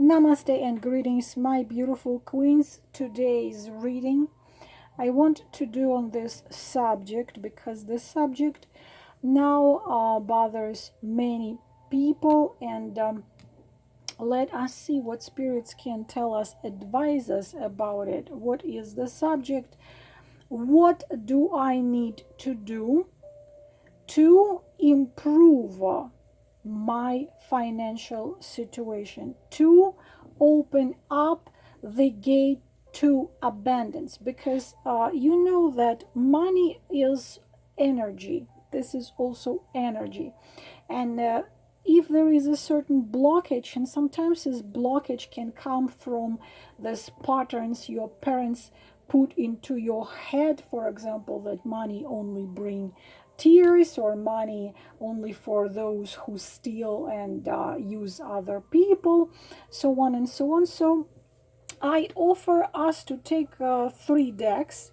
Namaste and greetings, my beautiful queens. Today's reading I want to do on this subject because this subject now bothers many people, and let us see what spirits can tell us, advise us about it. What is the subject? What do I need to do to improve my financial situation, to open up the gate to abundance? Because you know that money is energy. This is also energy, and if there is a certain blockage, and sometimes this blockage can come from these patterns your parents put into your head, for example, that money only bring tears, or money only for those who steal and use other people, so on and so on. So I offer us to take 3 decks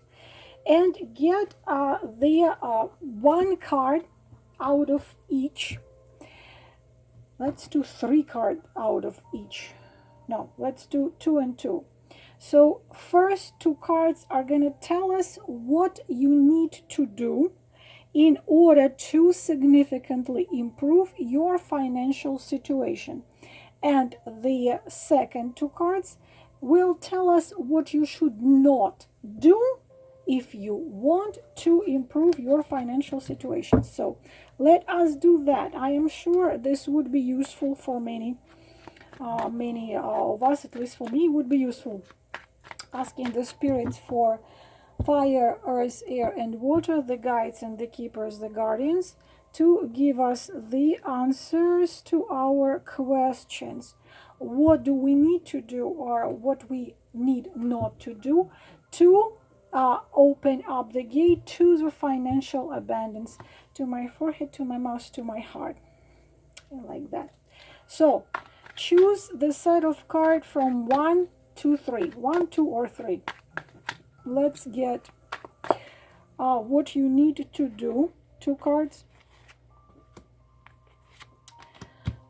and get the one card out of each. Let's do 3 cards out of each. No, let's do 2 and 2. So first 2 cards are going to tell us what you need to do in order to significantly improve your financial situation. And the second 2 cards will tell us what you should not do if you want to improve your financial situation. So let us do that. I am sure this would be useful for many of us, at least for me, would be useful. Asking the spirits for fire, earth, air, and water, the guides and the keepers, the guardians, to give us the answers to our questions. What do we need to do, or what we need not to do to open up the gate to the financial abundance, to my forehead, to my mouth, to my heart, like that. So choose the set of cards from 1 to 3, 1, 2, or 3. Let's get what you need to do. 2 cards.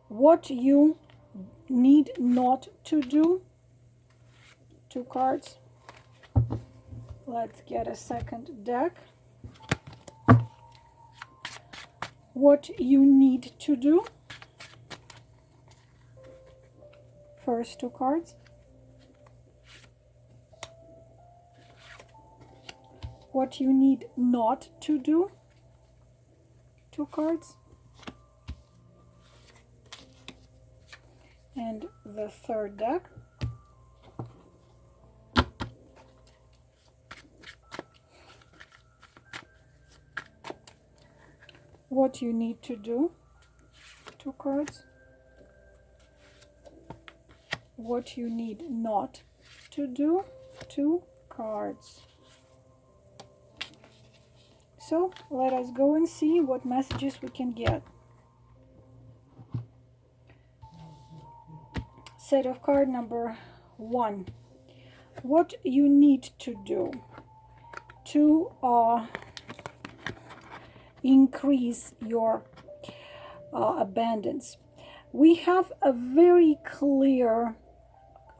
What you need not to do. 2 cards. Let's get a second deck. What you need to do. First 2 cards. What you need not to do. 2 cards. And the third deck. What you need to do. 2 cards. What you need not to do. 2 cards. So let us go and see what messages we can get. Set of card number 1. What you need to do to increase your abundance. We have a very clear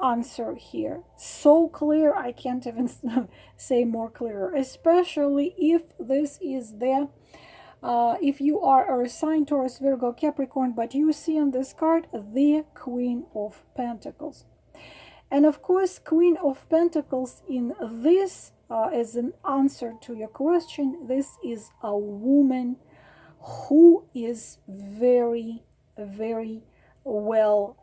answer here, so clear I can't even say more clear, especially if this is the if you are a sign Taurus, Virgo, Capricorn, but you see on this card the Queen of Pentacles. And of course, Queen of Pentacles in this as an answer to your question, this is a woman who is very, very well,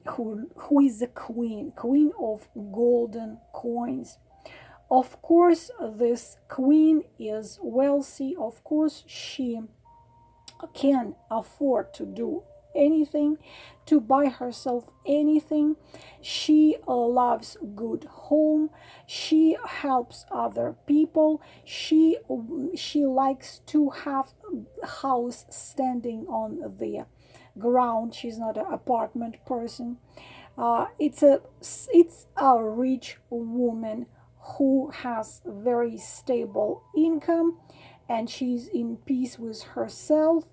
who is a queen of golden coins. Of course, this queen is wealthy. Of course, she can afford to do anything, to buy herself anything. She loves good home. She helps other people. She likes to have a house standing on the ground. She's not an apartment person. It's a rich woman who has very stable income, and she's in peace with herself.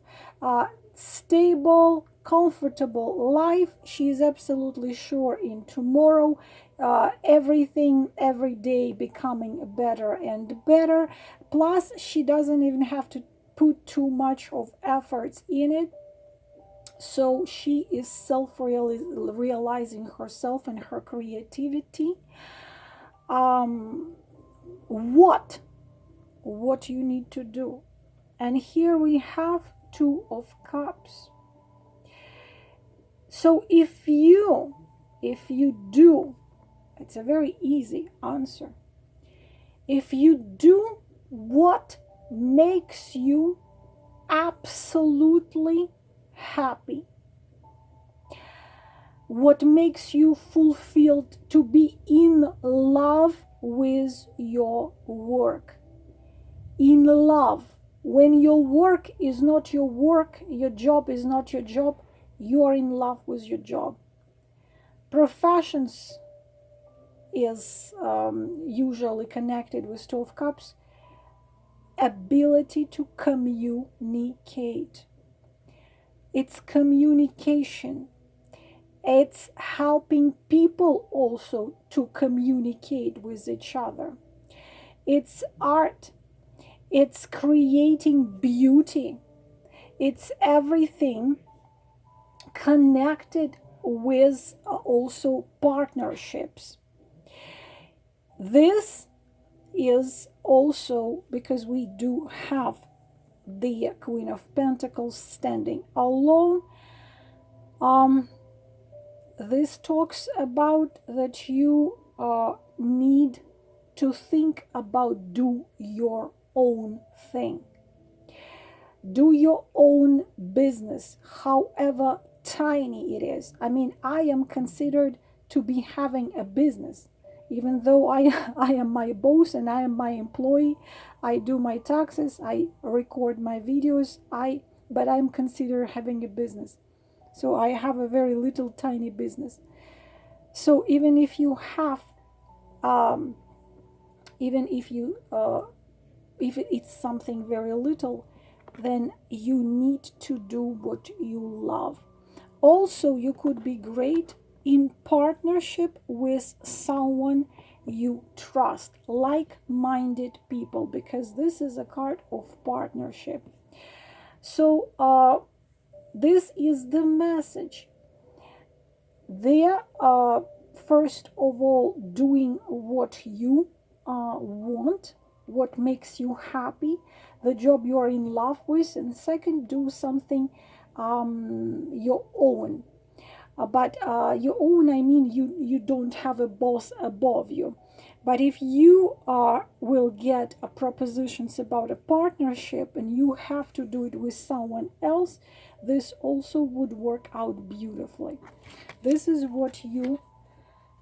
Stable, comfortable life. She is absolutely sure in tomorrow, everything every day becoming better and better. Plus, she doesn't even have to put too much of efforts in it. So she is self-realizing herself and her creativity. What you need to do? And here we have Two of Cups. So if you do, it's a very easy answer. If you do what makes you absolutely happy, what makes you fulfilled, to be in love with your work, in love. When your work is not your work, your job is not your job, you are in love with your job. Professions is usually connected with Two of Cups. Ability to communicate. It's communication. It's helping people also to communicate with each other. It's art. It's creating beauty. It's everything connected with also partnerships. This is also because we do have the Queen of Pentacles standing alone. This talks about that you need to think about do your own thing. Do your own business, however tiny it is. I mean, I am considered to be having a business. Even though I am my boss and I am my employee, I do my taxes, I record my videos, but I'm considered having a business. So I have a very little tiny business. So even if you have, if it's something very little, then you need to do what you love. Also, you could be great in partnership with someone you trust, like-minded people, because this is a card of partnership. So this is the message. There, first of all, doing what you want, what makes you happy, the job you are in love with, and second, do something your own. But your own, I mean, you don't have a boss above you. But if you will get propositions about a partnership and you have to do it with someone else, this also would work out beautifully. This is what you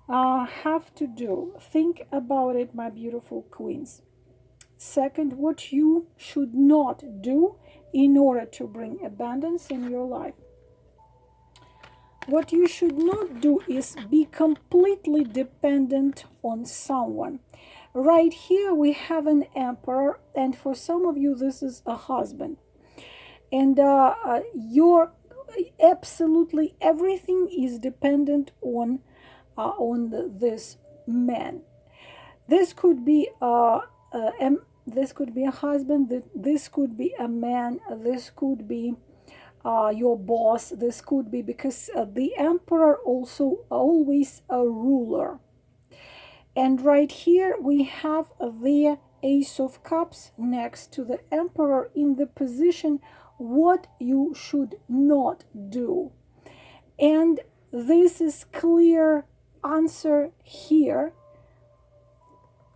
have to do. Think about it, my beautiful queens. Second, what you should not do in order to bring abundance in your life. What you should not do is be completely dependent on someone. Right here we have an emperor, and for some of you this is a husband. And your absolutely everything is dependent on this man. This could be this could be a husband. This could be a man. This could be your boss. This could be, because the emperor also always a ruler. And right here we have the Ace of Cups next to the emperor in the position what you should not do. And this is clear answer here.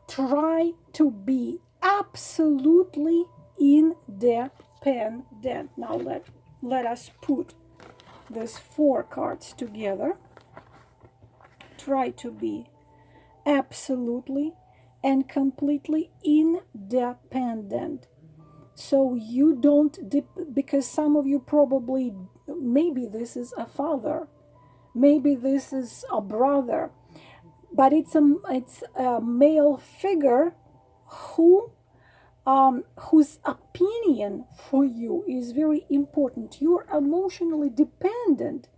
Try to be absolutely independent. Now let us put these 4 cards together. Try to be absolutely and completely independent. So you don't, because some of you probably, maybe this is a father, maybe this is a brother, but it's a male figure who whose opinion for you is very important. You're emotionally dependent.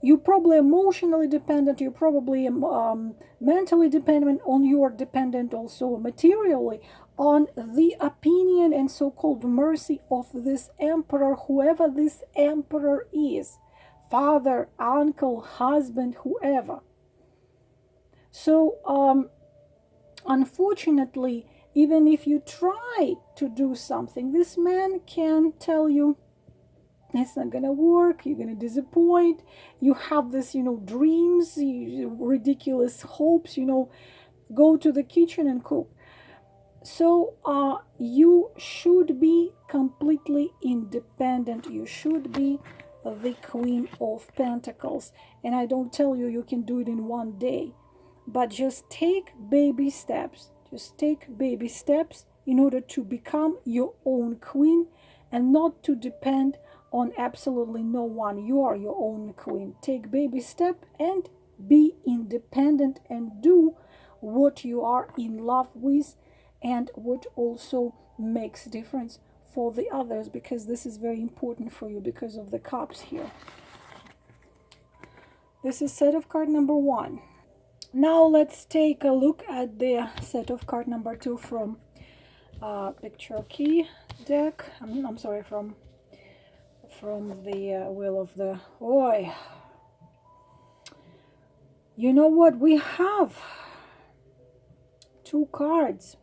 You're probably emotionally dependent. You're probably mentally dependent on. You're dependent also materially on the opinion and so-called mercy of this emperor, whoever this emperor is, father, uncle, husband, whoever. So unfortunately, even if you try to do something, this man can tell you it's not gonna work, you're gonna disappoint, you have this, dreams, ridiculous hopes, go to the kitchen and cook. So you should be completely independent. You should be the Queen of Pentacles. And I don't tell you you can do it in one day, but just take baby steps. Just take baby steps in order to become your own queen and not to depend on absolutely no one. You are your own queen. Take baby step and be independent and do what you are in love with and what also makes difference for the others, because this is very important for you because of the cups here. This is set of card number 1. Now let's take a look at the set of card number 2 from picture key deck. I'm sorry, from the Wheel of the Oi. You know what? We have 2 cards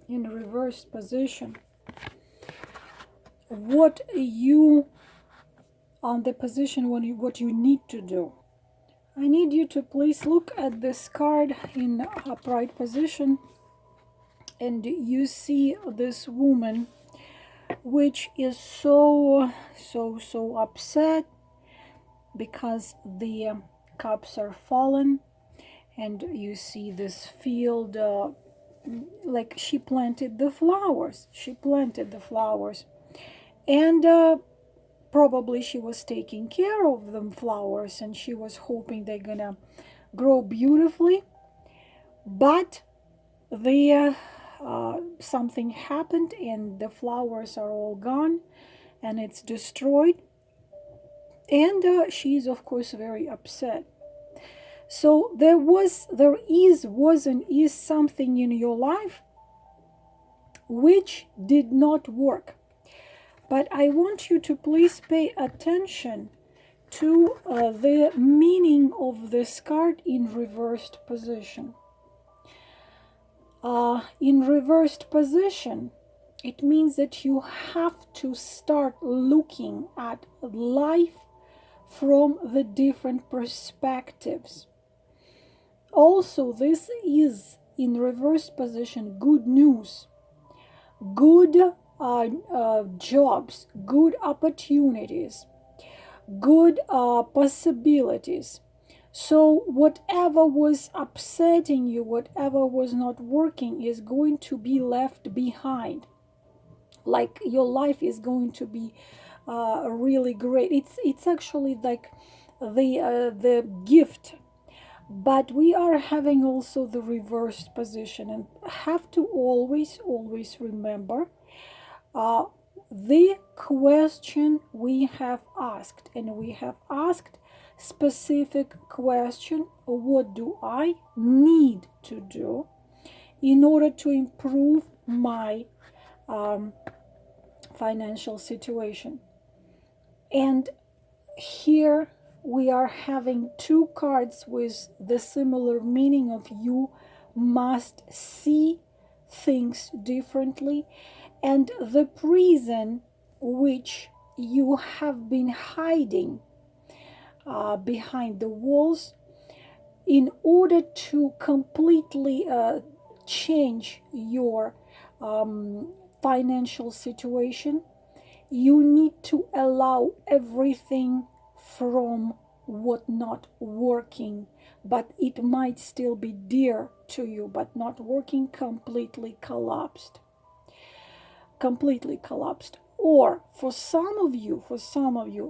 in reverse position. What you on the position what you need to do. I need you to please look at this card in upright position, and you see this woman which is so upset because the cups are fallen, and you see this field like she planted the flowers. And probably she was taking care of them flowers, and she was hoping they're gonna grow beautifully, but the something happened and the flowers are all gone and it's destroyed, and she's of course very upset. So there was and is something in your life which did not work. But I want you to please pay attention to the meaning of this card in reversed position. In reversed position, it means that you have to start looking at life from the different perspectives. Also, this is in reverse position good news, good jobs, good opportunities, good possibilities. So whatever was upsetting you, whatever was not working is going to be left behind. Like your life is going to be really great. It's actually like the gift. But we are having also the reversed position, and have to always remember the question we have asked, and we have asked specific question: what do I need to do in order to improve my financial situation? And here we are having 2 cards with the similar meaning of you must see things differently, and the prison which you have been hiding behind the walls, in order to completely change your financial situation, you need to allow everything from what not working, but it might still be dear to you, but not working, completely collapsed. Or for some of you,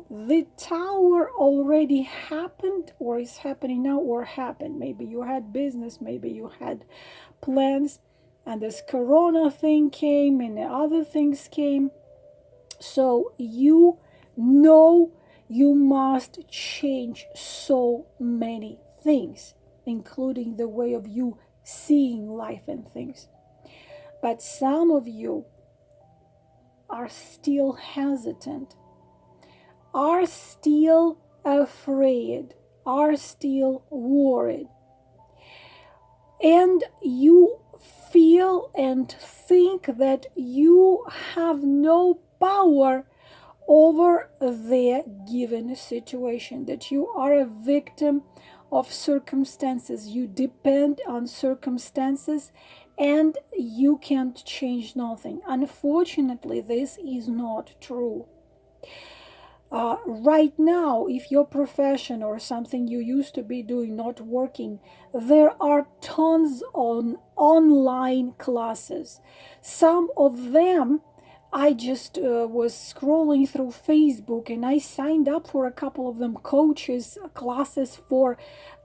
the tower already happened, or is happening now, or happened. Maybe you had business, maybe you had plans, and this corona thing came and the other things came. So you know you must change so many things, including the way of you seeing life and things. But some of you are still hesitant, are still afraid, are still worried. And you feel and think that you have no power over the given situation, that you are a victim of circumstances. You depend on circumstances and you can't change nothing. Unfortunately, this is not true. Right now, if your profession or something you used to be doing not working, there are tons on online classes. Some of them, I just was scrolling through Facebook and I signed up for a couple of them coaches classes for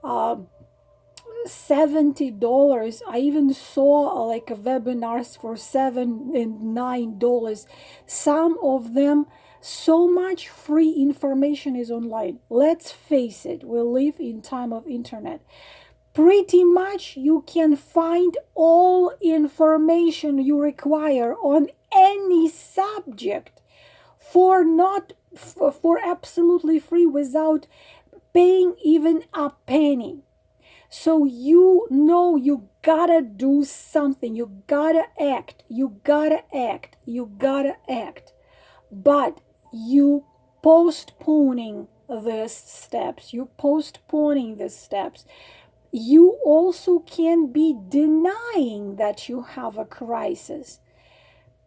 $70. I even saw like webinars for $7 and $9. Some of them, so much free information is online. Let's face it, we live in time of internet. Pretty much you can find all information you require on any subject for not for absolutely free, without paying even a penny. So you know you gotta do something. You gotta act. You gotta act. You gotta act. But you postponing these steps. You postponing these steps. You also can be denying that you have a crisis.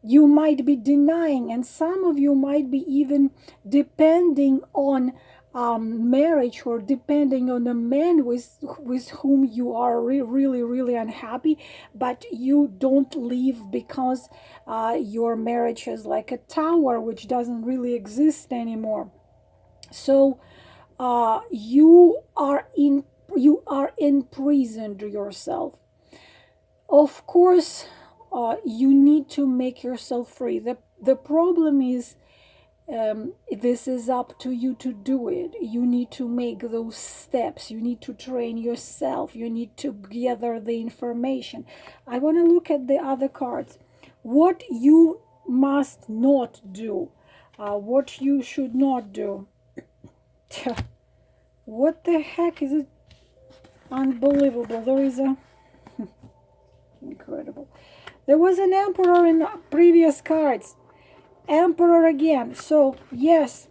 You might be denying, and some of you might be even depending on marriage, or depending on a man with whom you are really unhappy, but you don't leave because your marriage is like a tower which doesn't really exist anymore. So you are imprisoned yourself. Of course, you need to make yourself free. The problem is, this is up to you to do it. You need to make those steps. You need to train yourself. You need to gather the information. I want to look at the other cards. What you must not do, what you should not do. What the heck is it? Unbelievable. There is a incredible. There was an emperor in previous cards. Emperor again. So yes,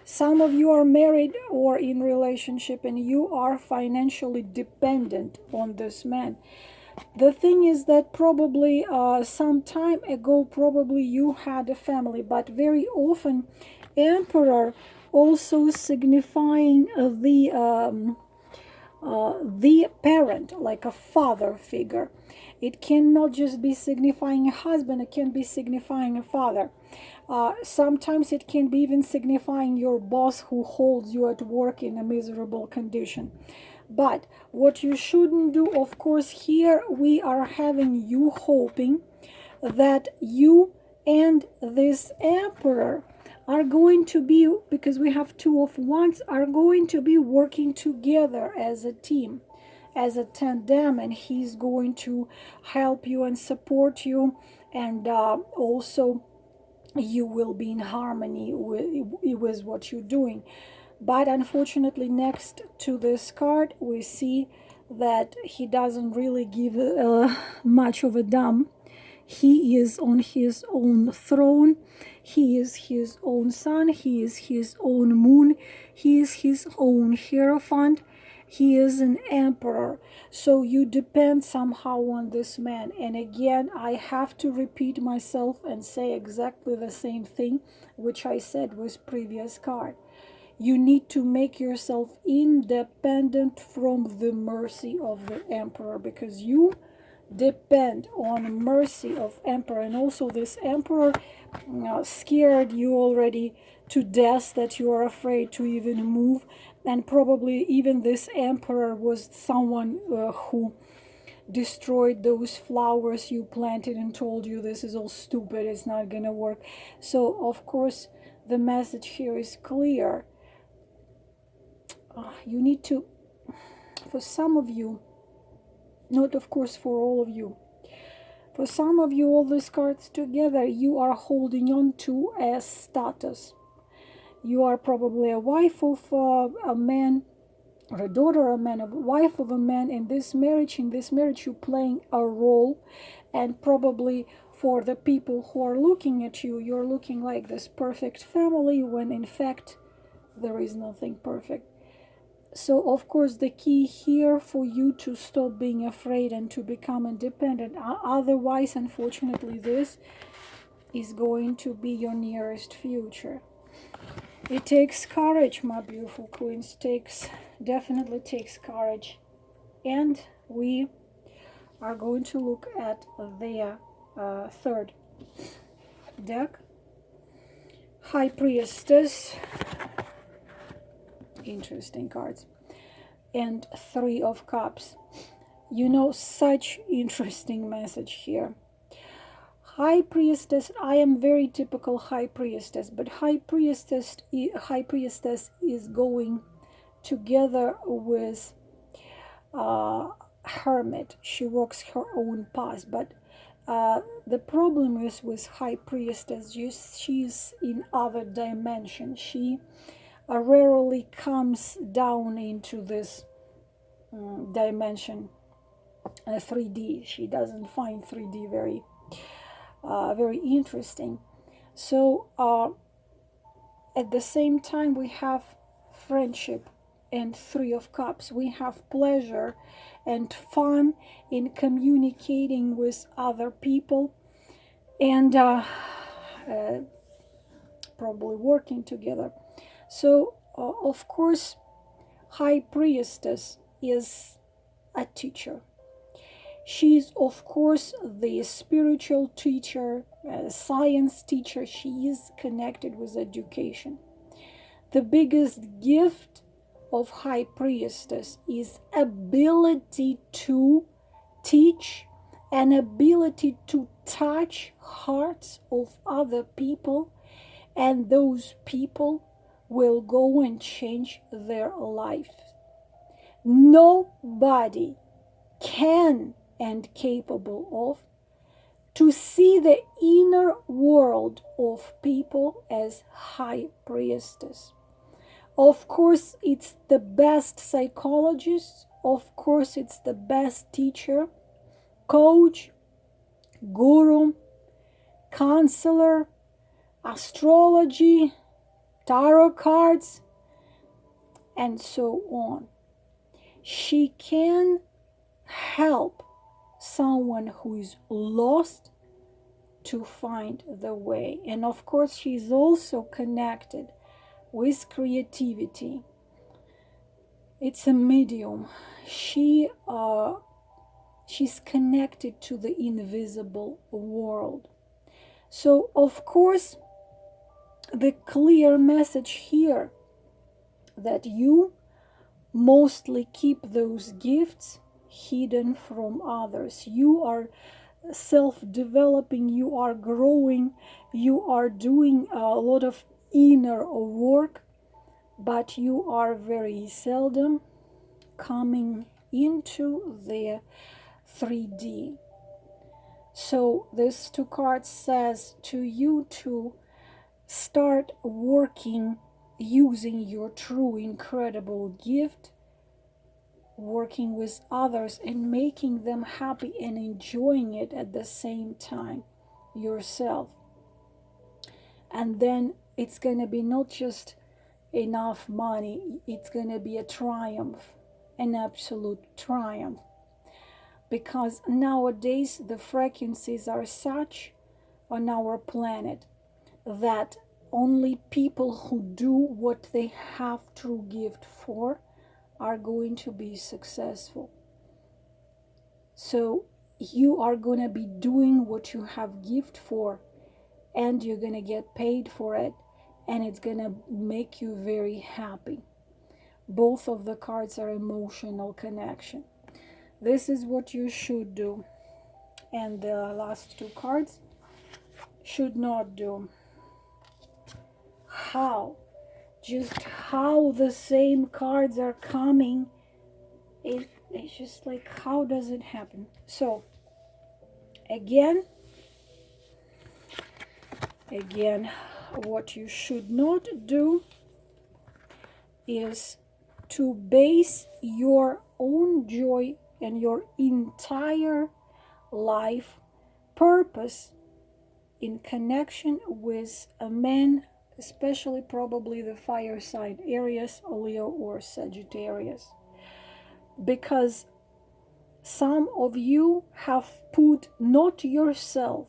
some of you are married or in relationship and you are financially dependent on this man. The thing is that probably some time ago, probably you had a family, but very often emperor also signifying the parent, like a father figure. It cannot just be signifying a husband, it can be signifying a father. Sometimes it can be even signifying your boss who holds you at work in a miserable condition. But what you shouldn't do, of course, here we are having you hoping that you and this emperor are going to be, because we have two of wands, are going to be working together as a team, as a tandem, and he's going to help you and support you, and also you will be in harmony with what you're doing. But unfortunately, next to this card, we see that he doesn't really give much of a damn. He is on his own throne. He is his own sun. He is his own moon. He is his own hierophant. He is an emperor. So you depend somehow on this man. And again, I have to repeat myself and say exactly the same thing which I said with previous card. You need to make yourself independent from the mercy of the emperor, because you depend on mercy of emperor. And also this emperor scared you already to death, that you are afraid to even move. And probably even this emperor was someone who destroyed those flowers you planted and told you this is all stupid, it's not gonna work. So of course the message here is clear. You need to, for some of you, not of course for all of you, for some of you, all these cards together, you are holding on to a status. You are probably a wife of a man, or a daughter of a man, a wife of a man in this marriage. In this marriage, you're playing a role, and probably for the people who are looking at you, you're looking like this perfect family, when in fact there is nothing perfect. So of course the key here for you to stop being afraid and to become independent. Otherwise, unfortunately, this is going to be your nearest future. It takes courage, my beautiful queens. Definitely takes courage. And we are going to look at their third deck. High Priestess. Interesting cards. And Three of Cups. You know, such interesting message here. High Priestess, I am very typical High Priestess, but High Priestess is going together with Hermit. She walks her own path, but the problem is with High Priestess, she's in other dimension. She rarely comes down into this dimension, 3D. She doesn't find 3D very interesting. So at the same time, we have friendship and Three of Cups. We have pleasure and fun in communicating with other people, and probably working together. So of course, High Priestess is a teacher. She is of course the spiritual teacher, science teacher. She is connected with education. The biggest gift of High Priestess is ability to teach, an ability to touch hearts of other people, and those people will go and change their life. Nobody can and capable of to see the inner world of people as High Priestess. Of course, it's the best psychologist. Of course, it's the best teacher, coach, guru, counselor, astrology, tarot cards, and so on. She can help someone who is lost to find the way. And of course, she's also connected with creativity. It's a medium. She's connected to the invisible world. So of course, the clear message here that you mostly keep those gifts hidden from others. You are self-developing, you are growing, you are doing a lot of inner work, but you are very seldom coming into the 3D. So this two cards says to you to start working using your true incredible gift, working with others and making them happy and enjoying it at the same time yourself. And then it's going to be not just enough money, it's going to be a triumph, an absolute triumph. Because nowadays the frequencies are such on our planet that only people who do what they have true gift for are going to be successful. So you are going to be doing what you have gift for, and you're going to get paid for it, and it's going to make you very happy. Both of the cards are emotional connection. This is what you should do. And the last two cards, should not do. How? Just how the same cards are coming. It's just like, how does it happen? So, again, what you should not do is to base your own joy and your entire life purpose in connection with a man, especially probably the fire sign Aries, Leo, or Sagittarius. Because some of you have put not yourself,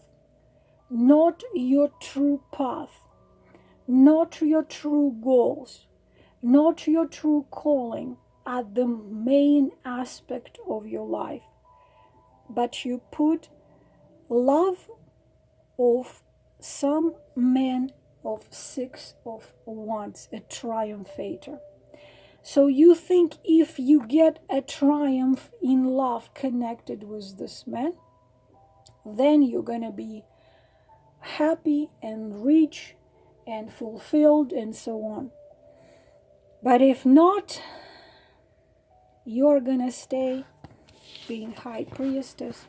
not your true path, not your true goals, not your true calling at the main aspect of your life, but you put love of some man of Six of Wands, a triumphator. So you think if you get a triumph in love connected with this man, then you're gonna be happy and rich and fulfilled and so on. But if not, you're gonna stay being high priestess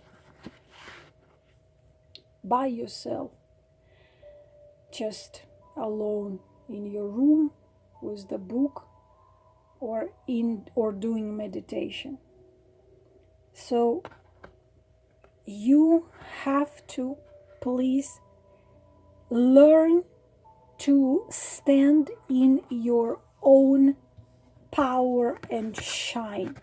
by yourself, just alone in your room with the book or doing meditation. So you have to please learn to stand in your own power and shine,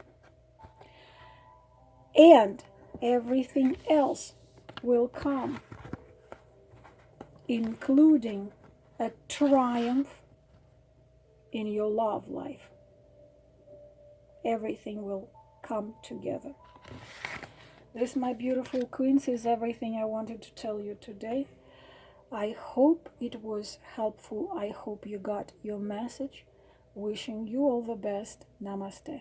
and everything else will come, including a triumph in your love life. Everything will come together. This, my beautiful queens, is everything I wanted to tell you today. I hope it was helpful. I hope you got your message. Wishing you all the best. Namaste.